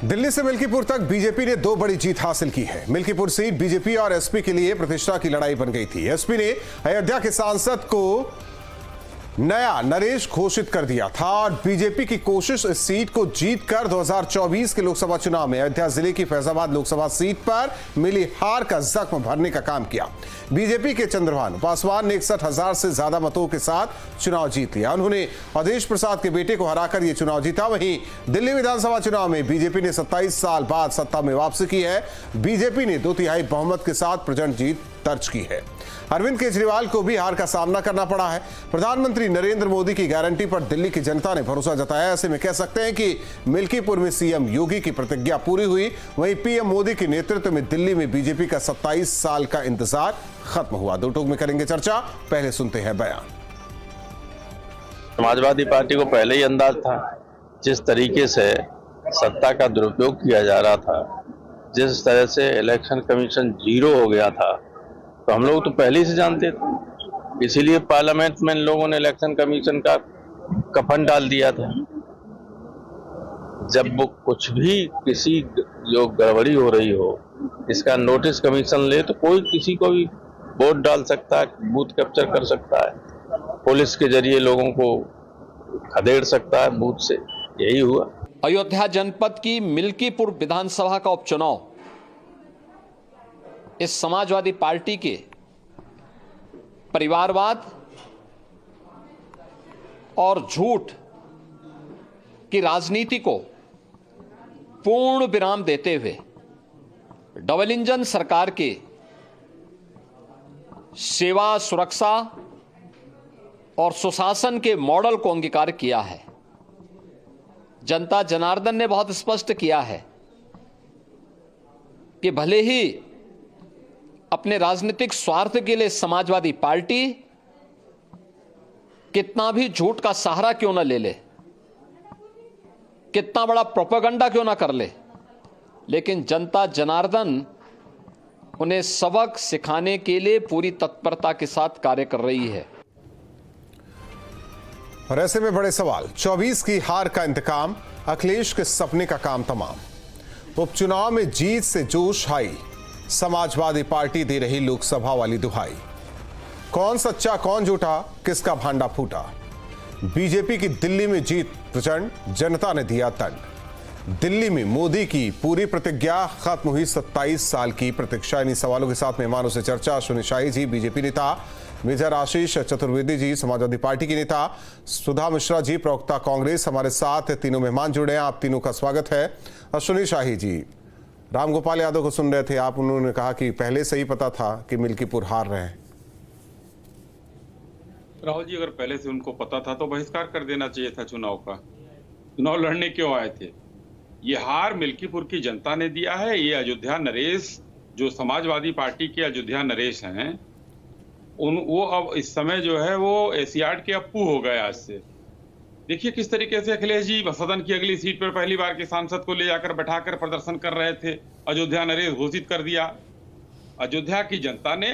दिल्ली से मिल्कीपुर तक बीजेपी ने दो बड़ी जीत हासिल की है। मिल्कीपुर सीट बीजेपी और एसपी के लिए प्रतिष्ठा की लड़ाई बन गई थी। एसपी ने अयोध्या के सांसद को नया नरेश घोषित कर दिया था और बीजेपी की कोशिश इस सीट को जीतकर 2024 के लोकसभा चुनाव में अयोध्या जिले की फैजाबाद लोकसभा सीट पर मिली हार का जख्म भरने का काम किया। बीजेपी के चंद्रभानु पासवान ने 61,000 से ज्यादा मतों के साथ चुनाव जीत लिया। उन्होंने अवधेश प्रसाद के बेटे को हराकर यह चुनाव जीता। वहीं दिल्ली विधानसभा चुनाव में बीजेपी ने 27 साल बाद सत्ता में वापसी की है। बीजेपी ने 2/3 बहुमत के साथ प्रचंड जीत दर्ज की है। अरविंद केजरीवाल को भी हार का सामना करना पड़ा है। प्रधानमंत्री नरेंद्र मोदी की गारंटी पर दिल्ली की जनता ने भरोसा जताया। ऐसे में कह सकते हैं कि मिल्कीपुर में सीएम योगी की प्रतिज्ञा पूरी हुई। वहीं पीएम मोदी के नेतृत्व में दिल्ली में बीजेपी का 27 साल का इंतजार खत्म हुआ। दो टूक में करेंगे चर्चा, पहले सुनते हैं बयान। समाजवादी पार्टी को पहले ही अंदाज था जिस तरीके से सत्ता का दुरुपयोग किया जा रहा था, जिस तरह से इलेक्शन कमीशन जीरो हो गया था, तो हम लोग तो पहले ही से जानते थे। इसीलिए पार्लियामेंट में इन लोगों ने इलेक्शन कमीशन का कफन डाल दिया था। जब वो कुछ भी किसी जो गड़बड़ी हो रही हो इसका नोटिस कमीशन ले तो कोई किसी को भी वोट डाल सकता है, बूथ कैप्चर कर सकता है, पुलिस के जरिए लोगों को खदेड़ सकता है बूथ से। यही हुआ। अयोध्या जनपद की मिल्कीपुर विधानसभा का उपचुनाव इस समाजवादी पार्टी के परिवारवाद और झूठ की राजनीति को पूर्ण विराम देते हुए डबल इंजन सरकार के सेवा, सुरक्षा और सुशासन के मॉडल को अंगीकार किया है। जनता जनार्दन ने बहुत स्पष्ट किया है कि भले ही अपने राजनीतिक स्वार्थ के लिए समाजवादी पार्टी कितना भी झूठ का सहारा क्यों न ले ले, कितना बड़ा प्रोपेगेंडा क्यों ना कर ले, लेकिन जनता जनार्दन उन्हें सबक सिखाने के लिए पूरी तत्परता के साथ कार्य कर रही है। और ऐसे में बड़े सवाल, 24 की हार का इंतकाम, अखिलेश के सपने का काम तमाम। उपचुनाव में जीत से जोश हाई, समाजवादी पार्टी दे रही लोकसभा वाली दुहाई। कौन सच्चा कौन झूठा, किसका भांडा फूटा। बीजेपी की दिल्ली में जीत प्रचंड, जनता ने दिया दंड। दिल्ली में मोदी की पूरी प्रतिज्ञा, खत्म हुई 27 साल की प्रतीक्षा। इन्हीं सवालों के साथ मेहमानों से चर्चा। अश्विनी शाही जी बीजेपी नेता, मेजर आशीष चतुर्वेदी जी समाजवादी पार्टी के नेता, सुधा मिश्रा जी प्रवक्ता कांग्रेस हमारे साथ तीनों मेहमान जुड़े हैं। आप तीनों का स्वागत है। अश्विनी शाही जी, राम गोपाल यादव को सुन रहे थे आप, उन्होंने कहा कि पहले से ही पता था कि मिल्कीपुर हार रहे हैं। राहुल जी, अगर पहले से उनको पता था तो बहिष्कार कर देना चाहिए था चुनाव का। चुनाव लड़ने क्यों आए थे? ये हार मिल्कीपुर की जनता ने दिया है। ये अयोध्या नरेश, जो समाजवादी पार्टी के अयोध्या नरेश हैं, वो अब इस समय जो है वो एशियाड के अप्पू हो गए आज से। देखिए किस तरीके से अखिलेश जी सदन की अगली सीट पर पहली बार के सांसद को ले जाकर बैठाकर प्रदर्शन कर रहे थे। अयोध्या नरेश घोषित कर दिया। अयोध्या की जनता ने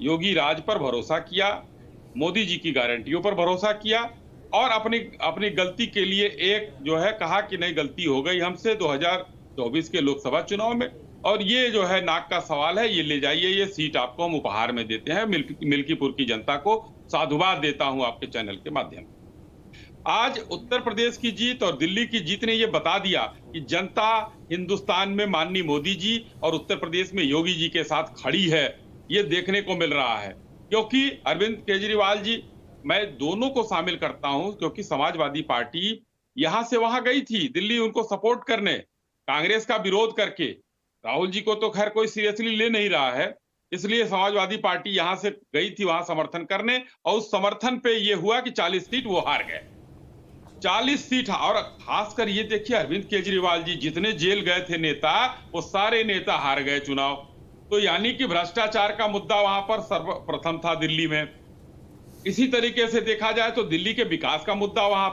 योगी राज पर भरोसा किया, मोदी जी की गारंटियों पर भरोसा किया और अपनी गलती के लिए एक जो है कहा कि नहीं, गलती हो गई हमसे 2024 के लोकसभा चुनाव में, और ये जो है नाक का सवाल है, ये ले जाइए, ये सीट आपको हम उपहार में देते हैं। मिल्कीपुर की जनता को साधुवाद देता हूं आपके चैनल के माध्यम से। आज उत्तर प्रदेश की जीत और दिल्ली की जीत ने ये बता दिया कि जनता हिंदुस्तान में माननीय मोदी जी और उत्तर प्रदेश में योगी जी के साथ खड़ी है। ये देखने को मिल रहा है, क्योंकि अरविंद केजरीवाल जी, मैं दोनों को शामिल करता हूं, क्योंकि समाजवादी पार्टी यहां से वहां गई थी दिल्ली उनको सपोर्ट करने, कांग्रेस का विरोध करके। राहुल जी को तो खैर कोई सीरियसली ले नहीं रहा है, इसलिए समाजवादी पार्टी यहां से गई थी वहां समर्थन करने, और उस समर्थन पे ये हुआ कि 40 सीट वो हार गए। 40 सीट, और खासकर ये देखिए अरविंद केजरीवाल जी, जितने जेल गए थे नेता, वो सारे नेता हार गए चुनाव। तो यानी कि भ्रष्टाचार का मुद्दा वहां पर सर्वप्रथम था दिल्ली में। इसी तरीके से देखा जाए तो दिल्ली के विकास का मुद्दा वहां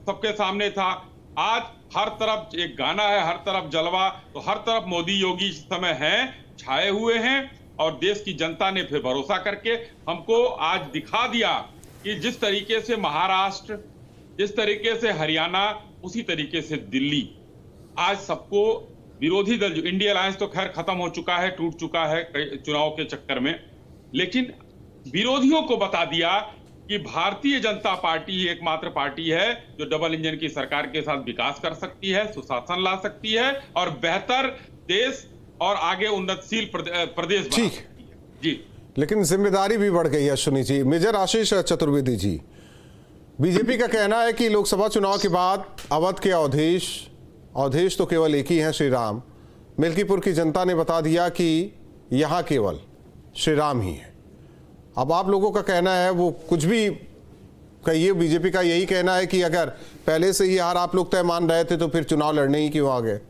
सबके सामने था। आज हर तरफ एक गाना है, हर तरफ जलवा, तो हर तरफ मोदी योगी इस समय हैं, छाए हुए हैं, और देश की जनता ने फिर भरोसा करके हमको आज दिखा दिया कि जिस तरीके से महाराष्ट्र, जिस तरीके से हरियाणा, उसी तरीके से दिल्ली आज सबको विरोधी दल, जो इंडिया अलायंस तो खैर खत्म हो चुका है, टूट चुका है चुनाव के चक्कर में, लेकिन विरोधियों को बता दिया कि भारतीय जनता पार्टी ही एकमात्र पार्टी है जो डबल इंजन की सरकार के साथ विकास कर सकती है, सुशासन ला सकती है और बेहतर देश और आगे उन्नतशील प्रदेश बना सकती है। जी, लेकिन जिम्मेदारी भी बढ़ गई है अश्विनी जी। मेजर आशीष चतुर्वेदी जी, बीजेपी का कहना है कि लोकसभा चुनाव के बाद अवध के अवधेश तो केवल एक ही हैं, श्री राम। मिल्कीपुर की जनता ने बता दिया कि यहां केवल श्री राम ही है। अब आप लोगों का कहना है, वो कुछ भी कहिए, बीजेपी का यही कहना है कि अगर पहले से ही हार आप लोग तय मान रहे थे तो फिर चुनाव लड़ने ही क्यों आ गए?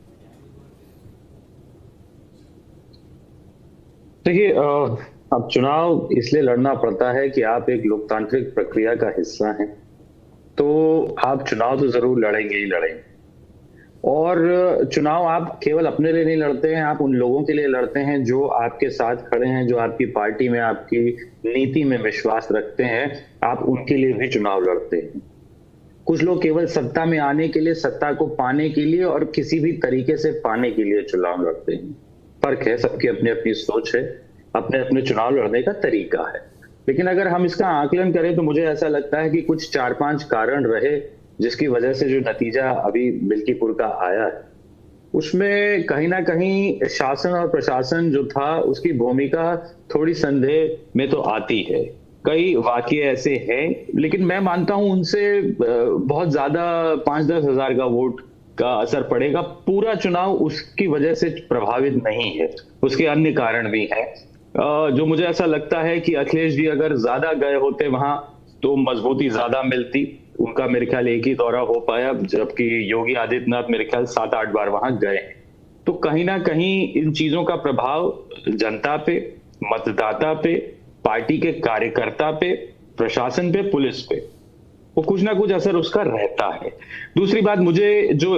देखिए, अब चुनाव इसलिए लड़ना पड़ता है कि आप एक लोकतांत्रिक प्रक्रिया का हिस्सा हैं, तो आप चुनाव तो जरूर लड़ेंगे ही लड़ेंगे। और चुनाव आप केवल अपने लिए नहीं लड़ते हैं, आप उन लोगों के लिए लड़ते हैं जो आपके साथ खड़े हैं, जो आपकी पार्टी में, आपकी नीति में विश्वास रखते हैं। आप उनके लिए भी चुनाव लड़ते हैं। कुछ लोग केवल सत्ता में आने के लिए, सत्ता को पाने के लिए और किसी भी तरीके से पाने के लिए चुनाव लड़ते हैं। फर्क है, सबकी अपनी अपनी सोच है, अपने अपने चुनाव लड़ने का तरीका है। लेकिन अगर हम इसका आकलन करें तो मुझे ऐसा लगता है कि कुछ 4-5 कारण रहे जिसकी वजह से जो नतीजा अभी मिल्कीपुर का आया है, उसमें कहीं ना कहीं शासन और प्रशासन जो था उसकी भूमिका थोड़ी संदेह में तो आती है। कई वाकये ऐसे हैं, लेकिन मैं मानता हूं उनसे बहुत ज्यादा 5-10 हजार का वोट का असर पड़ेगा। पूरा चुनाव उसकी वजह से प्रभावित नहीं है, उसके अन्य कारण भी हैं। जो मुझे ऐसा लगता है कि अखिलेश जी अगर ज्यादा गए होते वहां तो मजबूती ज्यादा मिलती। उनका मेरे ख्याल एक ही दौरा हो पाया, जबकि योगी आदित्यनाथ मेरे ख्याल 7-8 बार वहां गए। तो कहीं ना कहीं इन चीजों का प्रभाव जनता पे, मतदाता पे, पार्टी के कार्यकर्ता पे, प्रशासन पे, पुलिस पे, वो कुछ ना कुछ असर उसका रहता है। दूसरी बात मुझे जो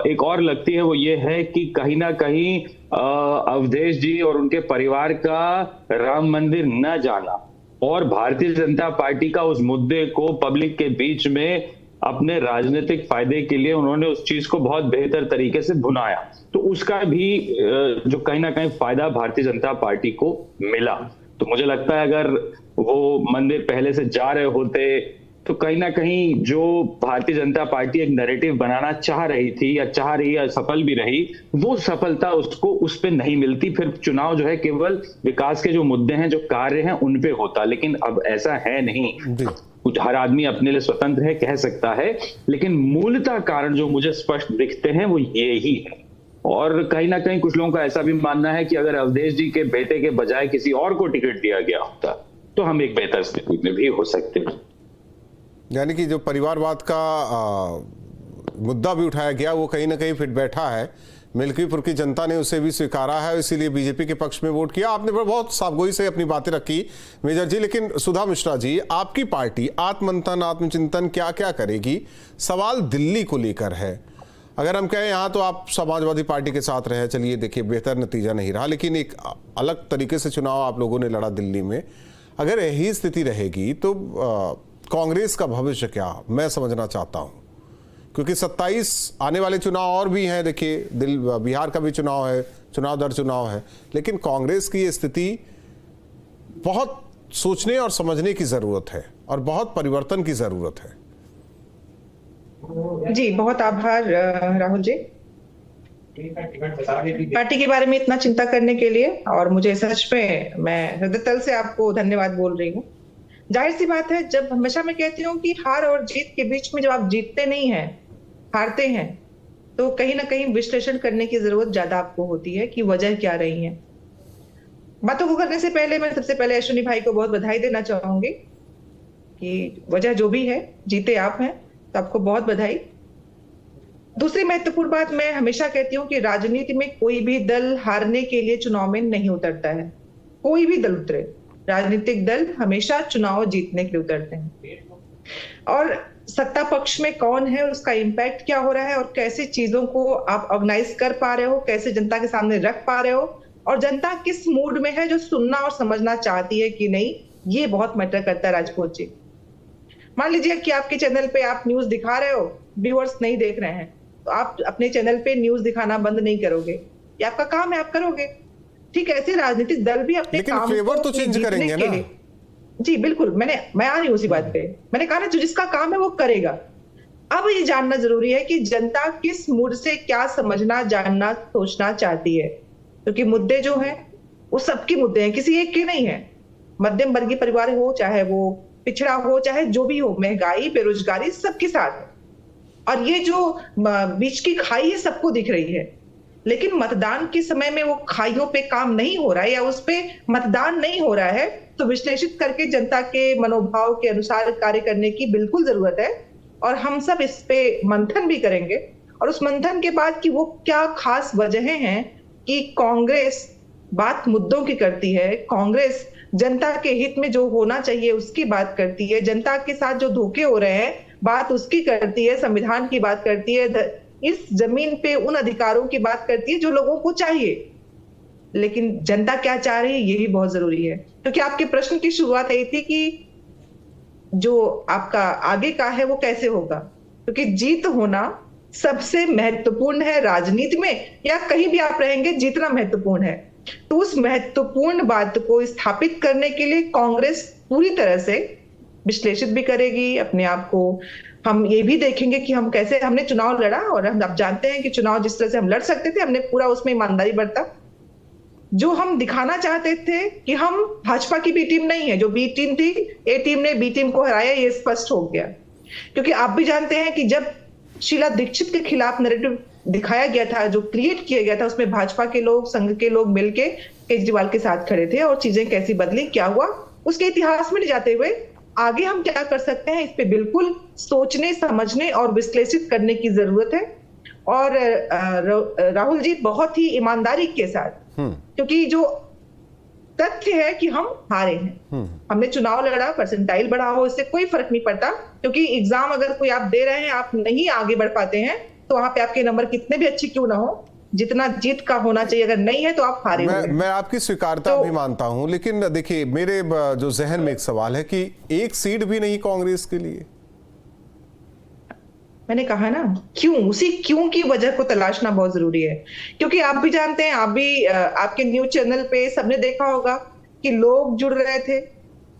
एक और लगती है वो ये है कि कहीं ना कहीं अवधेश जी और उनके परिवार का राम मंदिर न जाना और भारतीय जनता पार्टी का उस मुद्दे को पब्लिक के बीच में अपने राजनीतिक फायदे के लिए उन्होंने उस चीज को बहुत बेहतर तरीके से भुनाया, तो उसका भी जो कहीं ना कहीं फायदा भारतीय जनता पार्टी को मिला। तो मुझे लगता है अगर वो मंदिर पहले से जा रहे होते तो कहीं ना कहीं जो भारतीय जनता पार्टी एक नैरेटिव बनाना चाह रही थी या चाह रही है, सफल भी रही, वो सफलता उसको उस पे नहीं मिलती। फिर चुनाव जो है केवल विकास के जो मुद्दे हैं, जो कार्य हैं, उन पे होता। लेकिन अब ऐसा है नहीं, कुछ हर आदमी अपने लिए स्वतंत्र है, कह सकता है, लेकिन मूलतः कारण जो मुझे स्पष्ट दिखते हैं वो ये ही है। और कहीं ना कहीं कुछ लोगों का ऐसा भी मानना है कि अगर अवधेश जी के बेटे के बजाय किसी और को टिकट दिया गया होता तो हम एक बेहतर स्थिति में भी हो सकते हैं। यानी कि जो परिवारवाद का मुद्दा भी उठाया गया वो कहीं ना कहीं फिट बैठा है। मिल्कीपुर की जनता ने उसे भी स्वीकारा है, इसीलिए बीजेपी के पक्ष में वोट किया। आपने बहुत साफगोई से अपनी बातें रखी मेजर जी, लेकिन सुधा मिश्रा जी, आपकी पार्टी आत्ममंथन, आत्मचिंतन क्या क्या करेगी? सवाल दिल्ली को लेकर है। अगर हम कहें यहाँ तो आप समाजवादी पार्टी के साथ रहे, चलिए देखिए बेहतर नतीजा नहीं रहा, लेकिन एक अलग तरीके से चुनाव आप लोगों ने लड़ा दिल्ली में। अगर यही स्थिति रहेगी तो कांग्रेस का भविष्य क्या, मैं समझना चाहता हूं, क्योंकि 27 आने वाले चुनाव और भी हैं। देखिए बिहार का भी चुनाव है, चुनाव दर चुनाव है, लेकिन कांग्रेस की ये स्थिति बहुत सोचने और समझने की जरूरत है और बहुत परिवर्तन की जरूरत है। जी बहुत आभार राहुल जी, पार्टी के बारे में इतना चिंता करने के लिए, और मुझे सच में मैं हृदय तल से आपको धन्यवाद बोल रही हूँ। जाहिर सी बात है, जब हमेशा मैं कहती हूँ कि हार और जीत के बीच में जब आप जीतते नहीं हैं, हारते हैं, तो कहीं ना कहीं विश्लेषण करने की जरूरत ज्यादा आपको होती है कि वजह क्या रही है। बातों को करने से पहले मैं सबसे पहले अश्विनी भाई को बहुत बधाई देना चाहूंगी कि वजह जो भी है, जीते आप हैं, तो आपको बहुत बधाई। दूसरी महत्वपूर्ण बात, मैं हमेशा कहती हूँ कि राजनीति में कोई भी दल हारने के लिए चुनाव में नहीं उतरता है। कोई भी दल उतरे, राजनीतिक दल हमेशा चुनाव जीतने के लिए उतरते हैं। और सत्ता पक्ष में कौन है, उसका इम्पैक्ट क्या हो रहा है और कैसे चीजों को आप ऑर्गेनाइज कर पा रहे हो, कैसे जनता के सामने रख पा रहे हो, और जनता किस मूड में है, जो सुनना और समझना चाहती है कि नहीं, ये बहुत मैटर करता है। राजपूत जी, मान लीजिए कि आपके चैनल पे आप न्यूज दिखा रहे हो, व्यूअर्स नहीं देख रहे हैं, तो आप अपने चैनल पे न्यूज दिखाना बंद नहीं करोगे, ये आपका काम है, आप करोगे। ठीक है, ऐसे राजनीतिक दल भी अपने लेकिन काम फ्लेवर को तो चेंज जीतने करेंगे के ना। लिए, जी बिल्कुल, मैं आ रही हूँ उसी बात पे। मैंने कहा ना, जो जिसका काम है वो करेगा। अब ये जानना जरूरी है कि जनता किस मूड से क्या समझना, जानना, सोचना चाहती है, क्योंकि मुद्दे जो हैं वो सबके मुद्दे हैं, किसी एक के नहीं है। मध्यम वर्गीय परिवार हो, चाहे वो पिछड़ा हो, चाहे जो भी हो, महंगाई, बेरोजगारी सबके साथ है। और ये जो बीच की खाई है सबको दिख रही है, लेकिन मतदान के समय में वो खाइयों पे काम नहीं हो रहा है या उस पे मतदान नहीं हो रहा है, तो विश्लेषित करके जनता के मनोभाव के अनुसार कार्य करने की बिल्कुल जरूरत है। और हम सब इस पे मंथन भी करेंगे, और उस मंथन के बाद कि वो क्या खास वजहें हैं कि कांग्रेस बात मुद्दों की करती है, कांग्रेस जनता के हित में जो होना चाहिए उसकी बात करती है, जनता के साथ जो धोखे हो रहे हैं बात उसकी करती है, संविधान की बात करती है, इस जमीन पे उन अधिकारों की बात करती है जो लोगों को चाहिए। लेकिन जनता क्या चाह रही है ये भी बहुत जरूरी है, क्योंकि आपके प्रश्न की शुरुआत यही थी कि जो आपका आगे का है वो कैसे होगा, क्योंकि जीत होना सबसे महत्वपूर्ण है राजनीति में, या कहीं भी आप रहेंगे जीतना महत्वपूर्ण है। तो उस महत्वपूर्ण बात को स्थापित करने के लिए कांग्रेस पूरी तरह से विश्लेषित भी करेगी अपने आप को। हम ये भी देखेंगे कि हम कैसे, हमने चुनाव लड़ा और हम आप जानते हैं कि चुनाव जिस तरह से हम लड़ सकते थे, हमने पूरा उसमें ईमानदारी बरता। जो हम दिखाना चाहते थे कि हम भाजपा की बी टीम नहीं है, जो बी टीम थी, ए टीम ने बी टीम को हराया, ये स्पष्ट हो गया। क्योंकि आप भी जानते हैं कि जब शीला दीक्षित के खिलाफ नैरेटिव दिखाया गया था, जो क्रिएट किया गया था, उसमें भाजपा के लोग, संघ के लोग मिलके केजरीवाल के साथ खड़े थे, और चीजें कैसी बदली, क्या हुआ, उसके इतिहास में ले जाते हुए आगे हम क्या कर सकते हैं, इस पे बिल्कुल सोचने, समझने और विश्लेषित करने की जरूरत है। और राहुल जी बहुत ही ईमानदारी के साथ, क्योंकि जो तथ्य है कि हम हारे हैं, हमने चुनाव लड़ा, परसेंटाइल बढ़ा हो, इससे कोई फर्क नहीं पड़ता, क्योंकि एग्जाम अगर कोई आप दे रहे हैं, आप नहीं आगे बढ़ पाते हैं, तो वहां पे आपके नंबर कितने भी अच्छे क्यों ना हो, जितना जीत का होना चाहिए अगर नहीं है तो आप हारे हुए हैं। मैं आपकी स्वीकारता भी मानता हूं, लेकिन देखिए मेरे जो जहन में एक सवाल है कि एक सीट भी नहीं कांग्रेस के लिए। मैंने कहा ना, क्यों, उसी क्यों की वजह को तलाशना बहुत जरूरी है। क्योंकि आप भी जानते हैं, आप भी आपके न्यूज चैनल पे सबने देखा होगा कि लोग जुड़ रहे थे,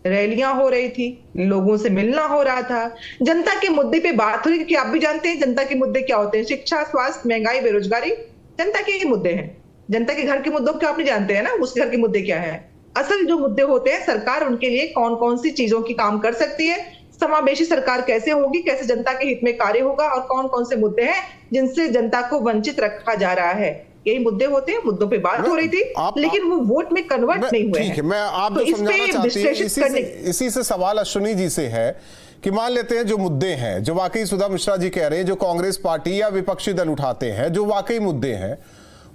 रैलियां हो रही थी, लोगों से मिलना हो रहा था, जनता के मुद्दे पे बात हो रही, क्योंकि आप भी जानते हैं जनता के मुद्दे क्या होते हैं, शिक्षा, स्वास्थ्य, महंगाई, बेरोजगारी, जनता के ही मुद्दे हैं। जनता के घर के मुद्दों को आप नहीं जानते हैं ना, उसके घर के मुद्दे क्या है। असल जो मुद्दे होते हैं, सरकार उनके लिए कौन कौन सी चीजों की काम कर सकती है, समावेशी सरकार कैसे होगी, कैसे जनता के हित में कार्य होगा, और कौन कौन से मुद्दे हैं जिनसे जनता को वंचित रखा जा रहा है, यही मुद्दे होते हैं। मुद्दों पे बात हो रही थी, लेकिन वो वोट में कन्वर्ट नहीं हुए हैं। मैं आप तो जो समझाना चाहती हैं, इसी से सवाल अश्विनी जी से है कि मान लेते हैं जो मुद्दे हैं, जो वाकई सुधा मिश्रा जी कह रहे हैं, जो कांग्रेस पार्टी या विपक्षी दल उठाते हैं, जो वाकई मुद्दे हैं,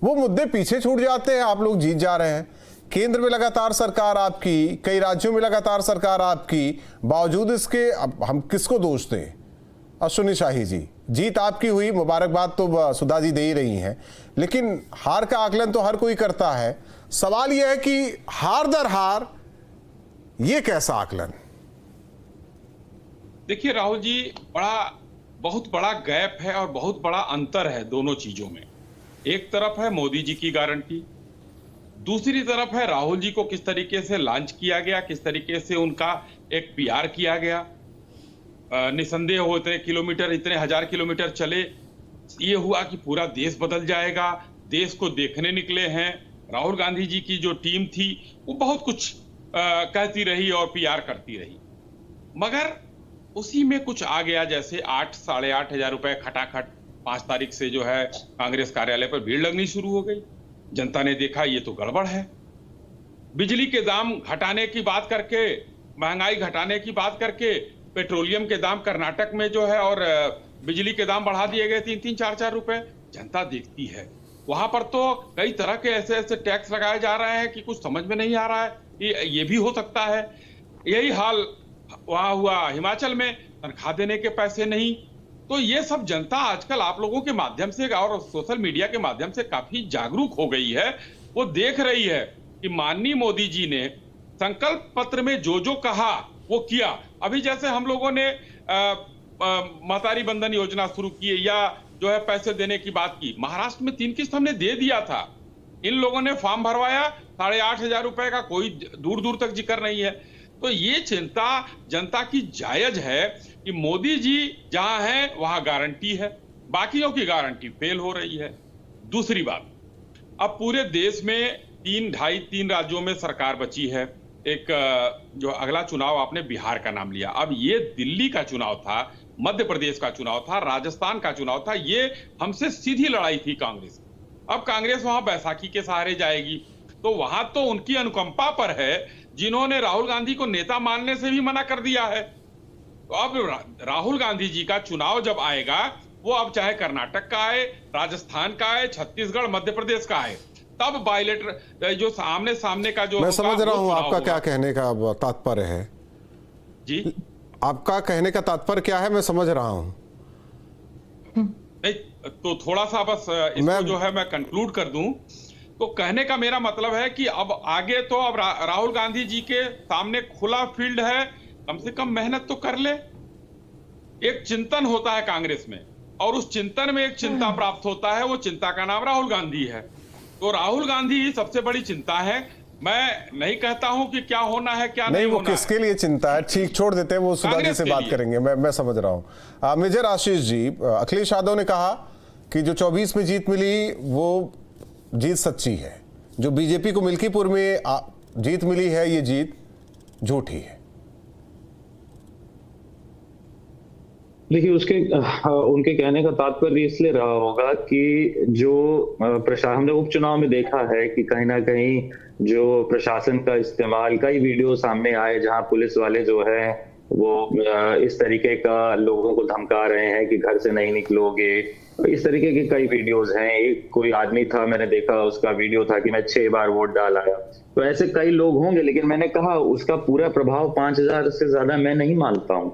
वो मुद्दे पीछे छूट जाते हैं, आप लोग जीत जा रहे हैं। केंद्र में लगातार सरकार आपकी, कई राज्यों में लगातार सरकार आपकी, बावजूद इसके अब हम किसको दोष दें? अश्विनी शाही जी, जीत आपकी हुई, मुबारकबाद तो सुधा जी दे ही रही हैं, लेकिन हार का आकलन तो हर कोई करता है। सवाल यह है कि हार दर हार ये कैसा आकलन? देखिए राहुल जी, बहुत बड़ा गैप है और बहुत बड़ा अंतर है दोनों चीजों में। एक तरफ है मोदी जी की गारंटी, दूसरी तरफ है राहुल जी को किस तरीके से लॉन्च किया गया, किस तरीके से उनका एक पीआर किया गया। निसंदेह हो इतने किलोमीटर, इतने हजार किलोमीटर चले, ये हुआ कि पूरा देश बदल जाएगा, देश को देखने निकले हैं। राहुल गांधी जी की जो टीम थी वो बहुत कुछ कहती रही और पीआर करती रही, मगर उसी में कुछ आ गया, जैसे 8-8.5 हजार रुपए खटाखट 5 तारीख से जो है कांग्रेस कार्यालय पर भीड़ लगनी शुरू हो गई। जनता ने देखा ये तो गड़बड़ है। बिजली के दाम घटाने की बात करके, महंगाई घटाने की बात करके, पेट्रोलियम के दाम कर्नाटक में जो है और बिजली के दाम बढ़ा दिए गए 3-3, 4-4 रुपए। जनता देखती है, वहां पर तो कई तरह के ऐसे ऐसे टैक्स लगाए जा रहे हैं कि कुछ समझ में नहीं आ रहा है ये भी हो सकता है। यही हाल वहां हुआ हिमाचल में, तनख्वाह देने के पैसे नहीं। तो ये सब जनता आजकल आप लोगों के माध्यम से और सोशल मीडिया के माध्यम से काफी जागरूक हो गई है। वो देख रही है कि माननीय मोदी जी ने संकल्प पत्र में जो जो कहा वो किया। अभी जैसे हम लोगों ने महतारी बंधन योजना शुरू की, या जो है पैसे देने की बात की। महाराष्ट्र में 3 किस्त हमने दे दिया था, इन लोगों ने फॉर्म भरवाया, 8,500 रुपए का कोई दूर दूर तक जिक्र नहीं है। तो ये चिंता जनता की जायज है कि मोदी जी जहां हैं वहां गारंटी है, बाकियों की गारंटी फेल हो रही है। दूसरी बात, अब पूरे देश में 3 राज्यों में सरकार बची है। एक जो अगला चुनाव आपने बिहार का नाम लिया, अब ये दिल्ली का चुनाव था, मध्य प्रदेश का चुनाव था, राजस्थान का चुनाव था, ये हमसे सीधी लड़ाई थी कांग्रेस। अब कांग्रेस वहां बैसाखी के सहारे जाएगी, तो वहां तो उनकी अनुकंपा पर है जिन्होंने राहुल गांधी को नेता मानने से भी मना कर दिया है। तो अब राहुल गांधी जी का चुनाव जब आएगा, वो अब चाहे कर्नाटक का आए, राजस्थान का आए, छत्तीसगढ़, मध्य प्रदेश का आए, तब बायलेटर जो सामने सामने का जो मैं समझ रहा हूं आपका क्या कहने का तात्पर्य है जी। आपका कहने का तात्पर्य क्या है, मैं समझ रहा हूं। नहीं तो थोड़ा सा बस इसको जो है मैं कंक्लूड कर दूं, तो कहने का मेरा मतलब है कि अब आगे तो अब राहुल गांधी जी के सामने खुला फील्ड है, कम से कम मेहनत तो कर ले। एक चिंतन होता है कांग्रेस में, और उस चिंतन में एक चिंता प्राप्त होता है, वो चिंता का नाम राहुल गांधी है। तो राहुल गांधी सबसे बड़ी चिंता है। मैं नहीं कहता हूं कि क्या होना है क्या नहीं वो होना किसके है। लिए चिंता है, ठीक छोड़ देते हैं, वो सुधा जी से बात करेंगे। मैं समझ रहा हूं। मेजर आशीष जी, अखिलेश यादव ने कहा कि जो 24 में जीत मिली वो जीत सच्ची है, जो बीजेपी को मिल्कीपुर में जीत मिली है ये जीत झूठी है। देखिए, उनके कहने का तात्पर्य इसलिए रहा होगा कि जो हमने उपचुनाव में देखा है कि कहीं ना कहीं जो प्रशासन का इस्तेमाल, कई वीडियो सामने आए जहां पुलिस वाले जो है वो इस तरीके का लोगों को धमका रहे हैं कि घर से नहीं निकलोगे। इस तरीके के कई वीडियोस हैं। एक कोई आदमी था, मैंने देखा, उसका वीडियो था कि मैं 6 बार वोट डाल आया। तो ऐसे कई लोग होंगे, लेकिन मैंने कहा उसका पूरा प्रभाव 5,000 से ज्यादा मैं नहीं मानता हूं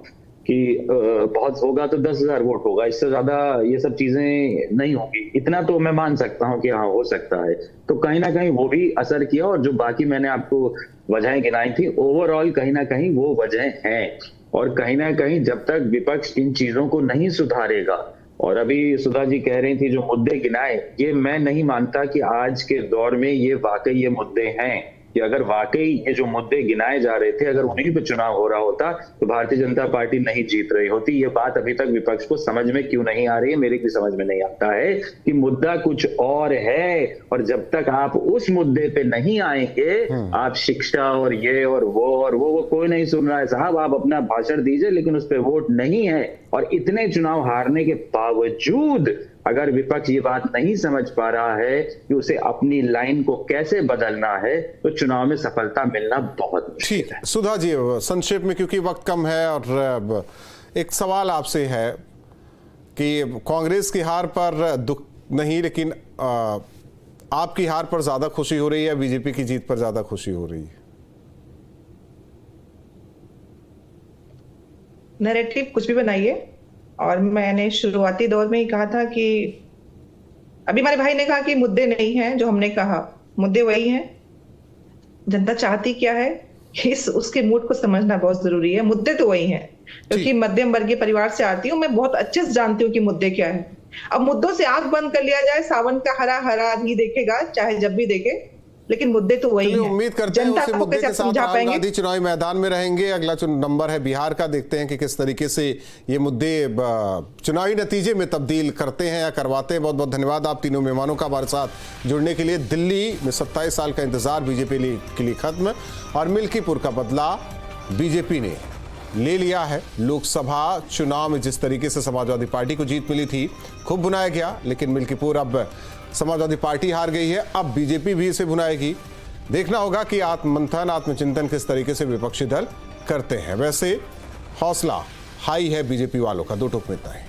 कि बहुत होगा तो 10,000 वोट होगा, इससे ज्यादा ये सब चीजें नहीं होंगी। इतना तो मैं मान सकता हूं कि हाँ हो सकता है। तो कहीं ना कहीं वो भी असर किया, और जो बाकी मैंने आपको वजहें गिनाई थी, ओवरऑल कहीं ना कहीं वो वजह हैं। और कहीं ना कहीं जब तक विपक्ष इन चीजों को नहीं सुधारेगा, और अभी सुधा जी कह रही थी जो मुद्दे गिनाए, ये मैं नहीं मानता कि आज के दौर में ये वाकई ये मुद्दे हैं। कि अगर वाकई ये जो मुद्दे गिनाए जा रहे थे, अगर उन्हीं पे चुनाव हो रहा होता तो भारतीय जनता पार्टी नहीं जीत रही होती। ये बात अभी तक विपक्ष को समझ में क्यों नहीं आ रही है, मेरे भी समझ में नहीं आता है कि मुद्दा कुछ और है। और जब तक आप उस मुद्दे पे नहीं आएंगे, आप शिक्षा और ये और वो कोई नहीं सुन रहा है साहब। आप अपना भाषण दीजिए, लेकिन उस पर वोट नहीं है। और इतने चुनाव हारने के बावजूद अगर विपक्ष ये बात नहीं समझ पा रहा है कि उसे अपनी लाइन को कैसे बदलना है, तो चुनाव में सफलता मिलना बहुत मुश्किल है। सुधा जी, संक्षेप में क्योंकि वक्त कम है, और एक सवाल आपसे है कि कांग्रेस की हार पर दुख नहीं, लेकिन आपकी हार पर ज्यादा खुशी हो रही है, बीजेपी की जीत पर ज्यादा खुशी हो रही है? नैरेटिव कुछ भी बनाइए, और मैंने शुरुआती दौर में ही कहा था कि अभी हमारे भाई ने कहा कि मुद्दे नहीं हैं, जो हमने कहा मुद्दे वही हैं। जनता चाहती क्या है, उसके मूड को समझना बहुत जरूरी है। मुद्दे तो वही हैं, क्योंकि मध्यम वर्गीय परिवार से आती हूँ, मैं बहुत अच्छे से जानती हूँ कि मुद्दे क्या है। अब मुद्दों से आंख बंद कर लिया जाए, सावन का हरा हरा ही देखेगा, चाहे जब भी देखे, लेकिन मुद्दे तो वही हैं। उम्मीद करते हैं उसी मुद्दे के साथ राहुल गांधी चुनावी मैदान में रहेंगे। अगला नंबर है बिहार का, देखते हैं कि किस तरीके से ये मुद्दे चुनावी नतीजे में तब्दील करते हैं या करवाते हैं। बहुत बहुत धन्यवाद आप तीनों मेहमानों का हमारे साथ जुड़ने के लिए। दिल्ली में 27 साल का इंतजार बीजेपी के लिए खत्म, और मिल्कीपुर का बदला बीजेपी ने ले लिया है। लोकसभा चुनाव में जिस तरीके से समाजवादी पार्टी को जीत मिली थी, खूब भुनाया गया, लेकिन मिल्कीपुर अब समाजवादी पार्टी हार गई है। अब बीजेपी भी इसे भुनाएगी। देखना होगा कि आत्ममंथन, आत्मचिंतन किस तरीके से विपक्षी दल करते हैं। वैसे हौसला हाई है बीजेपी वालों का, 2 टूक में इतना है।